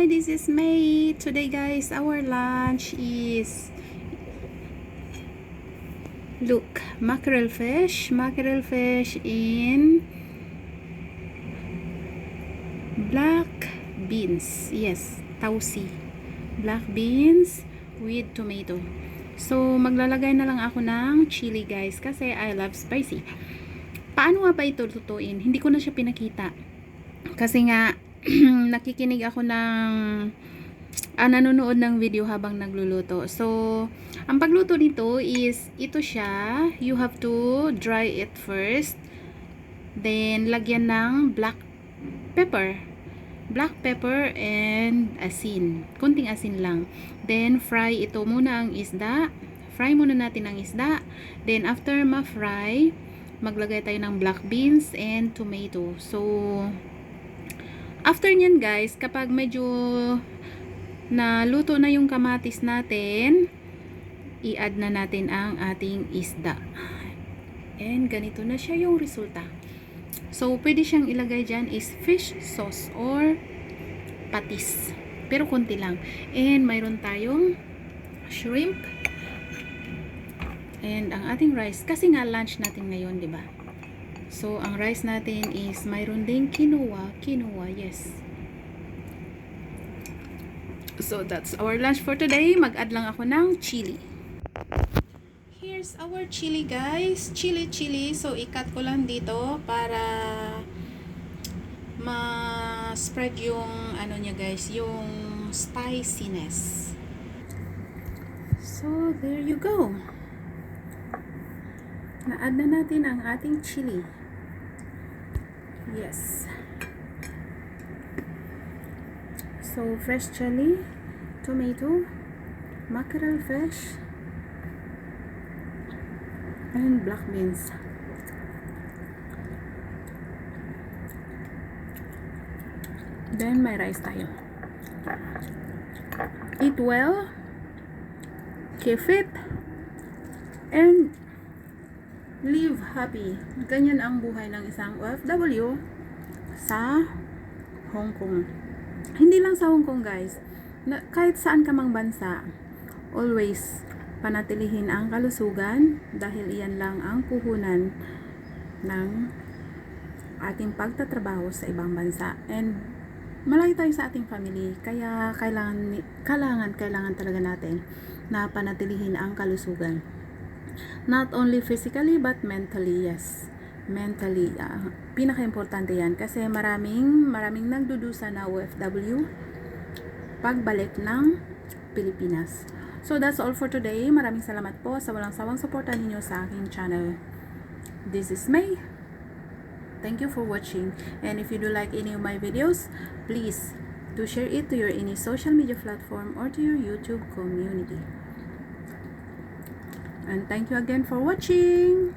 Hi, this is May. Today guys, our lunch is look, mackerel fish in black beans. Yes, tausi. Black beans with tomato. So, maglalagay na lang ako ng chili guys kasi I love spicy. Paano nga ba ito lutuin? Hindi ko na siya pinakita. Kasi nga nakikinig ako ng nanonood ng video habang nagluluto. So, ang pagluto nito is ito siya. You have to dry it first. Then, lagyan ng black pepper. Black pepper and asin. Kunting asin lang. Then, fry ito muna ang isda. Fry muna natin ang isda. Then, after ma-fry, maglagay tayo ng black beans and tomato. So, after nyan guys, kapag medyo naluto na yung kamatis natin, i-add na natin ang ating isda. And ganito na siya yung resulta. So, pwede siyang ilagay dyan is fish sauce or patis. Pero konti lang. And mayroon tayong shrimp. And ang ating rice. Kasi nga lunch natin ngayon, di ba? So, ang rice natin is mayroon ding quinoa. Quinoa, yes. So, that's our lunch for today. Mag-add lang ako ng chili. Here's our chili, guys. Chili. So, i-cut ko lang dito para ma-spread yung ano niya, guys, yung spiciness. So, there you go. Na-add na natin ang ating chili. Yes. So, fresh chili, tomato, mackerel fish, and black beans. Then, may rice tayo. Eat well, keep fit, and live happy. Ganyan ang buhay ng isang OFW sa Hong Kong. Hindi lang sa Hong Kong guys. Kahit saan ka mang bansa, always panatilihin ang kalusugan dahil iyan lang ang puhunan ng ating pagtatrabaho sa ibang bansa. And malayo tayo sa ating family, kaya kailangan talaga natin na panatilihin ang kalusugan. Not only physically but mentally, yes. Mentally, pinaka-importante yan kasi maraming nagdudusa na OFW pagbalik ng Pilipinas. So that's all for today. Maraming salamat po sa walang sawang suporta ninyo sa aking channel. This is May. Thank you for watching. And if you do like any of my videos, please do share it to your any social media platform or to your YouTube community. And thank you again for watching.